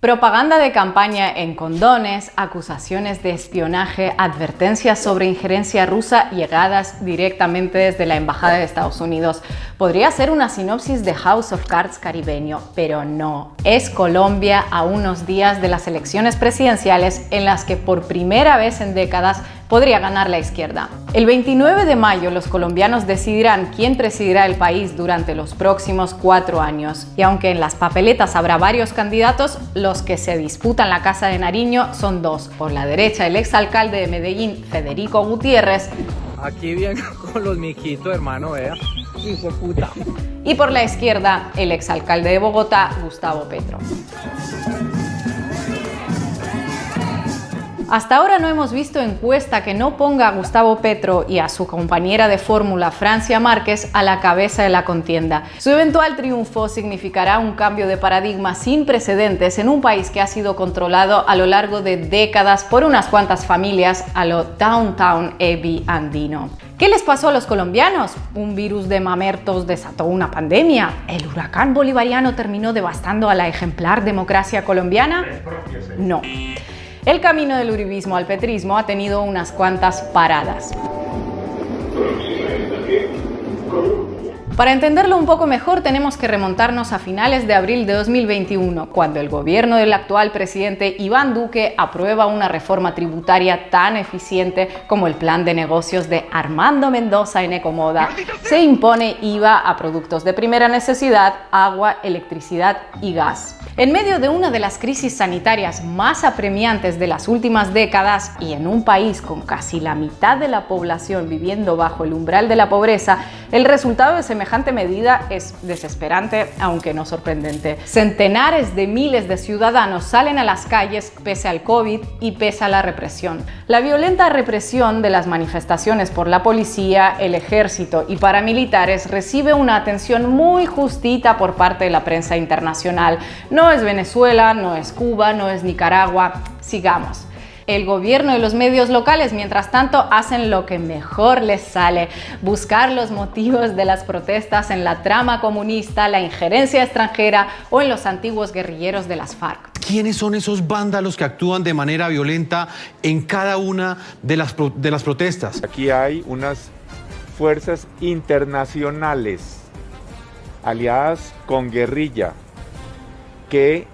Propaganda de campaña en condones, acusaciones de espionaje, advertencias sobre injerencia rusa llegadas directamente desde la Embajada de Estados Unidos. Podría ser una sinopsis de House of Cards caribeño, pero no. Es Colombia a unos días de las elecciones presidenciales en las que por primera vez en décadas podría ganar la izquierda. El 29 de mayo los colombianos decidirán quién presidirá el país durante los próximos 4 años. Y aunque en las papeletas habrá varios candidatos, los que se disputan la Casa de Nariño son dos. Por la derecha, el exalcalde de Medellín, Federico Gutiérrez. Aquí bien con los miquitos, hermano, vea. Hijo de puta. Y por la izquierda, el exalcalde de Bogotá, Gustavo Petro. Hasta ahora no hemos visto encuesta que no ponga a Gustavo Petro y a su compañera de fórmula Francia Márquez a la cabeza de la contienda. Su eventual triunfo significará un cambio de paradigma sin precedentes en un país que ha sido controlado a lo largo de décadas por unas cuantas familias a lo Downtown Abbey andino. ¿Qué les pasó a los colombianos? ¿Un virus de mamertos desató una pandemia? ¿El huracán bolivariano terminó devastando a la ejemplar democracia colombiana? No. El camino del uribismo al petrismo ha tenido unas cuantas paradas. Para entenderlo un poco mejor tenemos que remontarnos a finales de abril de 2021, cuando el gobierno del actual presidente Iván Duque aprueba una reforma tributaria tan eficiente como el plan de negocios de Armando Mendoza en Ecomoda. Se impone IVA a productos de primera necesidad, agua, electricidad y gas. En medio de una de las crisis sanitarias más apremiantes de las últimas décadas y en un país con casi la mitad de la población viviendo bajo el umbral de la pobreza, el resultado de semejante medida es desesperante, aunque no sorprendente. Centenares de miles de ciudadanos salen a las calles pese al COVID y pese a la represión. La violenta represión de las manifestaciones por la policía, el ejército y paramilitares recibe una atención muy justita por parte de la prensa internacional. No es Venezuela, no es Cuba, no es Nicaragua. Sigamos. El gobierno y los medios locales, mientras tanto, hacen lo que mejor les sale: buscar los motivos de las protestas en la trama comunista, la injerencia extranjera o en los antiguos guerrilleros de las FARC. ¿Quiénes son esos vándalos que actúan de manera violenta en cada una de las protestas? Aquí hay unas fuerzas internacionales aliadas con guerrilla que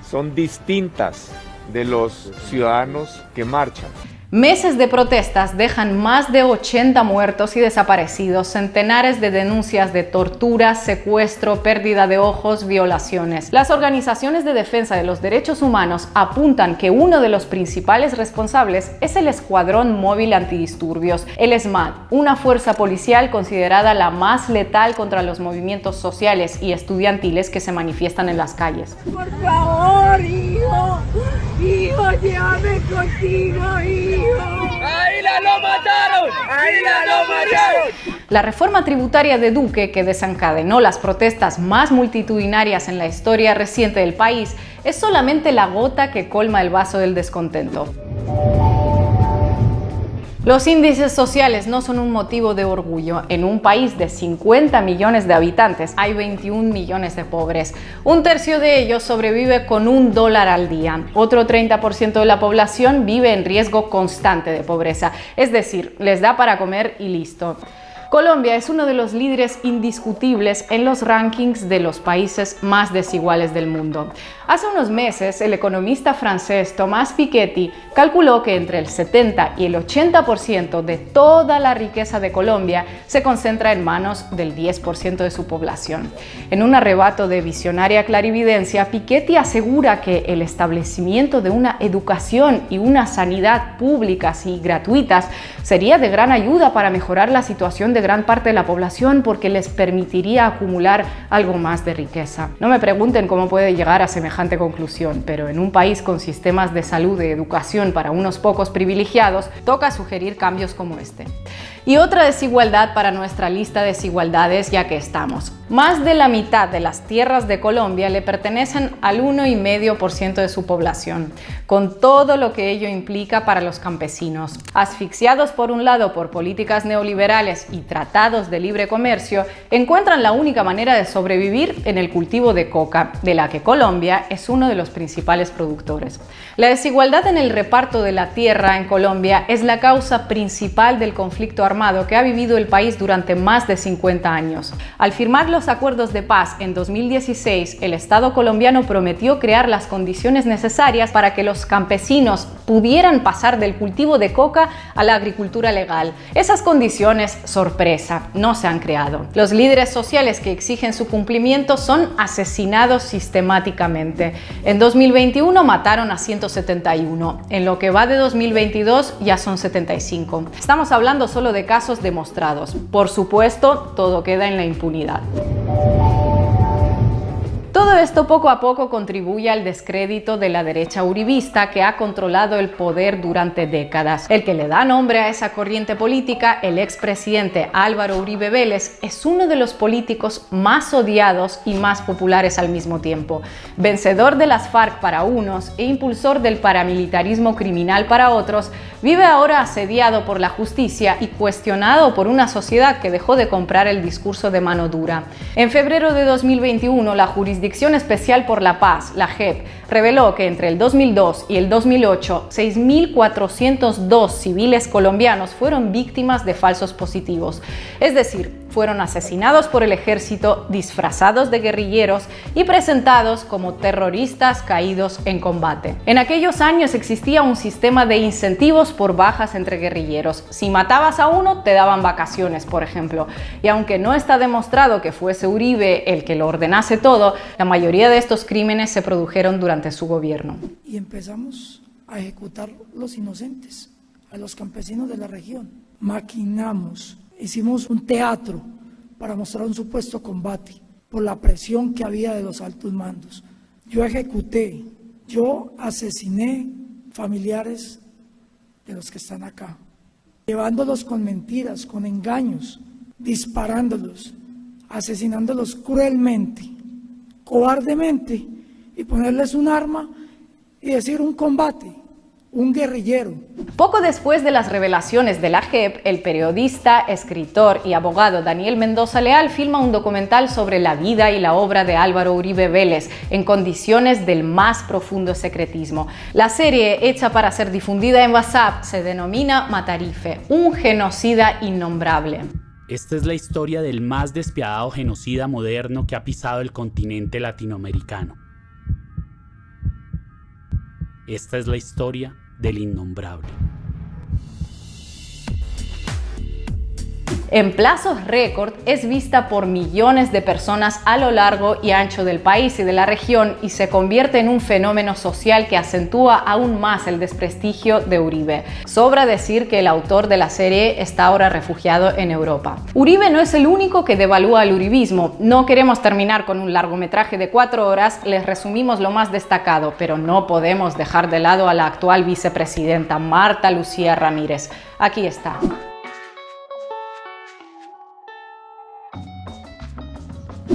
son distintas de los ciudadanos que marchan. Meses de protestas dejan más de 80 muertos y desaparecidos, centenares de denuncias de tortura, secuestro, pérdida de ojos, violaciones. Las organizaciones de defensa de los derechos humanos apuntan que uno de los principales responsables es el Escuadrón Móvil Antidisturbios, el ESMAD, una fuerza policial considerada la más letal contra los movimientos sociales y estudiantiles que se manifiestan en las calles. Por favor, hijo, hijo, llévame contigo, hijo. ¡Ahí lo mataron! ¡Ahí lo mataron! La reforma tributaria de Duque, que desencadenó las protestas más multitudinarias en la historia reciente del país, es solamente la gota que colma el vaso del descontento. Los índices sociales no son un motivo de orgullo. En un país de 50 millones de habitantes hay 21 millones de pobres. Un tercio de ellos sobrevive con $1 al día. Otro 30% de la población vive en riesgo constante de pobreza, es decir, les da para comer y listo. Colombia es uno de los líderes indiscutibles en los rankings de los países más desiguales del mundo. Hace unos meses, el economista francés Thomas Piketty calculó que entre el 70 y el 80% de toda la riqueza de Colombia se concentra en manos del 10% de su población. En un arrebato de visionaria clarividencia, Piketty asegura que el establecimiento de una educación y una sanidad públicas y gratuitas sería de gran ayuda para mejorar la situación de gran parte de la población, porque les permitiría acumular algo más de riqueza. No me pregunten cómo puede llegar a semejante conclusión, pero en un país con sistemas de salud y educación para unos pocos privilegiados, toca sugerir cambios como este. Y otra desigualdad para nuestra lista de desigualdades, ya que estamos: Más de la mitad de las tierras de Colombia le pertenecen al 1,5% de su población, con todo lo que ello implica para los campesinos. Asfixiados por un lado por políticas neoliberales y tratados de libre comercio, encuentran la única manera de sobrevivir en el cultivo de coca, de la que Colombia es uno de los principales productores. La desigualdad en el reparto de la tierra en Colombia es la causa principal del conflicto armado que ha vivido el país durante más de 50 años. Al firmar los acuerdos de paz en 2016, el Estado colombiano prometió crear las condiciones necesarias para que los campesinos pudieran pasar del cultivo de coca a la agricultura legal. Esas condiciones, sorpresa, no se han creado. Los líderes sociales que exigen su cumplimiento son asesinados sistemáticamente. En 2021 mataron a 171. En lo que va de 2022 ya son 75. Estamos hablando solo de casos demostrados. Por supuesto, todo queda en la impunidad. Todo esto poco a poco contribuye al descrédito de la derecha uribista que ha controlado el poder durante décadas. El que le da nombre a esa corriente política, el expresidente Álvaro Uribe Vélez, es uno de los políticos más odiados y más populares al mismo tiempo. Vencedor de las FARC para unos e impulsor del paramilitarismo criminal para otros, vive ahora asediado por la justicia y cuestionado por una sociedad que dejó de comprar el discurso de mano dura. En febrero de 2021, la Jurisdicción Especial por la Paz, la JEP, reveló que entre el 2002 y el 2008, 6.402 civiles colombianos fueron víctimas de falsos positivos, es decir, fueron asesinados por el ejército disfrazados de guerrilleros y presentados como terroristas caídos en combate. En aquellos años existía un sistema de incentivos por bajas entre guerrilleros. Si matabas a uno, te daban vacaciones, por ejemplo. Y aunque no está demostrado que fuese Uribe el que lo ordenase todo, la mayoría de estos crímenes se produjeron durante su gobierno. Y empezamos a ejecutar los inocentes, a los campesinos de la región. Maquinamos. Hicimos un teatro para mostrar un supuesto combate por la presión que había de los altos mandos. Yo ejecuté, yo asesiné familiares de los que están acá, llevándolos con mentiras, con engaños, disparándolos, asesinándolos cruelmente, cobardemente, y ponerles un arma y decir un combate, un guerrillero. Poco después de las revelaciones de la JEP, el periodista, escritor y abogado Daniel Mendoza Leal filma un documental sobre la vida y la obra de Álvaro Uribe Vélez en condiciones del más profundo secretismo. La serie, hecha para ser difundida en WhatsApp, se denomina Matarife, un genocida innombrable. Esta es la historia del más despiadado genocida moderno que ha pisado el continente latinoamericano. Esta es la historia del innombrable. En plazos récord es vista por millones de personas a lo largo y ancho del país y de la región y se convierte en un fenómeno social que acentúa aún más el desprestigio de Uribe. Sobra decir que el autor de la serie está ahora refugiado en Europa. Uribe no es el único que devalúa el uribismo. No queremos terminar con un largometraje de 4 horas, les resumimos lo más destacado, pero no podemos dejar de lado a la actual vicepresidenta Marta Lucía Ramírez. Aquí está.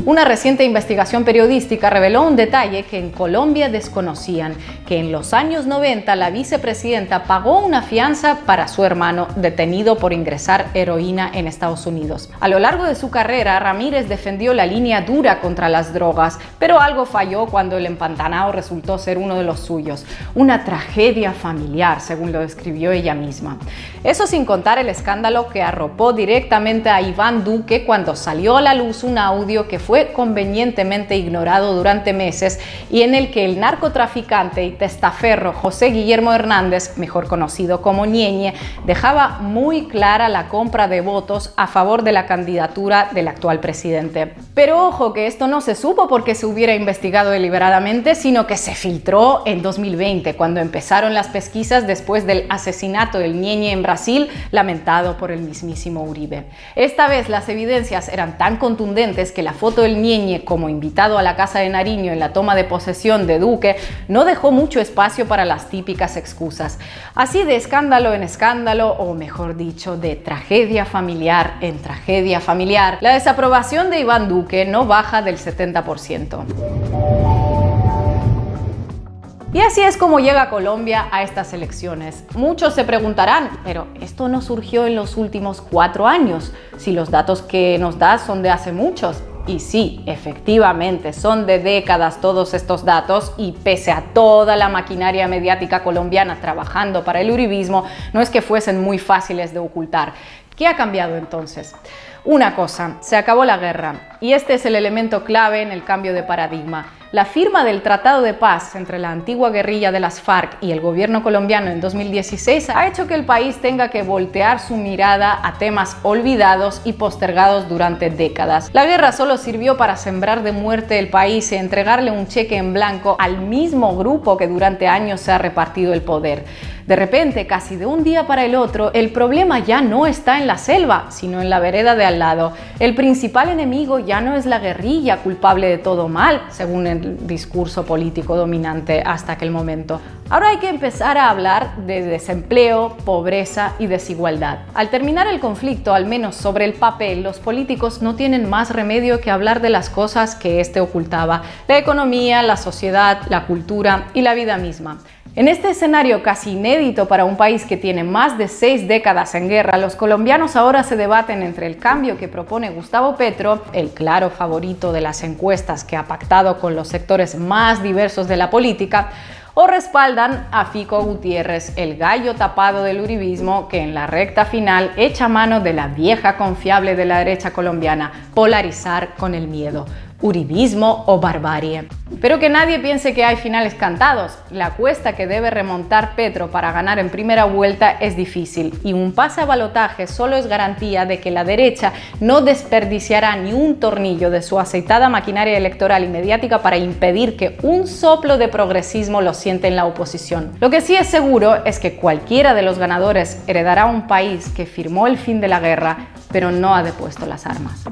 Una reciente investigación periodística reveló un detalle que en Colombia desconocían, que en los años 90 la vicepresidenta pagó una fianza para su hermano detenido por ingresar heroína en Estados Unidos. A lo largo de su carrera, Ramírez defendió la línea dura contra las drogas, pero algo falló cuando el empantanado resultó ser uno de los suyos. Una tragedia familiar, según lo describió ella misma. Eso sin contar el escándalo que arropó directamente a Iván Duque cuando salió a la luz un audio que fue convenientemente ignorado durante meses y en el que el narcotraficante y testaferro José Guillermo Hernández, mejor conocido como Ñeñe, dejaba muy clara la compra de votos a favor de la candidatura del actual presidente. Pero ojo, que esto no se supo porque se hubiera investigado deliberadamente, sino que se filtró en 2020, cuando empezaron las pesquisas después del asesinato del Ñeñe en Brasil, lamentado por el mismísimo Uribe. Esta vez las evidencias eran tan contundentes que la foto el Ñeñe como invitado a la Casa de Nariño en la toma de posesión de Duque, no dejó mucho espacio para las típicas excusas. Así, de escándalo en escándalo, o mejor dicho, de tragedia familiar en tragedia familiar, la desaprobación de Iván Duque no baja del 70%. Y así es como llega Colombia a estas elecciones. Muchos se preguntarán, pero esto no surgió en los últimos 4 años, si los datos que nos da son de hace muchos. Y sí, efectivamente, son de décadas todos estos datos, y pese a toda la maquinaria mediática colombiana trabajando para el uribismo, no es que fuesen muy fáciles de ocultar. ¿Qué ha cambiado entonces? Una cosa, se acabó la guerra, y este es el elemento clave en el cambio de paradigma. La firma del Tratado de Paz entre la antigua guerrilla de las FARC y el gobierno colombiano en 2016 ha hecho que el país tenga que voltear su mirada a temas olvidados y postergados durante décadas. La guerra solo sirvió para sembrar de muerte el país y entregarle un cheque en blanco al mismo grupo que durante años se ha repartido el poder. De repente, casi de un día para el otro, el problema ya no está en la selva, sino en la vereda de al lado. El principal enemigo ya no es la guerrilla culpable de todo mal, según el discurso político dominante hasta aquel momento. Ahora hay que empezar a hablar de desempleo, pobreza y desigualdad. Al terminar el conflicto, al menos sobre el papel, los políticos no tienen más remedio que hablar de las cosas que éste ocultaba: la economía, la sociedad, la cultura y la vida misma. En este escenario casi inédito para un país que tiene más de 6 décadas en guerra, los colombianos ahora se debaten entre el cambio que propone Gustavo Petro, el claro favorito de las encuestas que ha pactado con los sectores más diversos de la política, o respaldan a Fico Gutiérrez, el gallo tapado del uribismo que en la recta final echa mano de la vieja confiable de la derecha colombiana: polarizar con el miedo. Uribismo o barbarie. Pero que nadie piense que hay finales cantados. La cuesta que debe remontar Petro para ganar en primera vuelta es difícil, y un pase a balotaje solo es garantía de que la derecha no desperdiciará ni un tornillo de su aceitada maquinaria electoral y mediática para impedir que un soplo de progresismo lo siente en la oposición. Lo que sí es seguro es que cualquiera de los ganadores heredará un país que firmó el fin de la guerra, pero no ha depuesto las armas.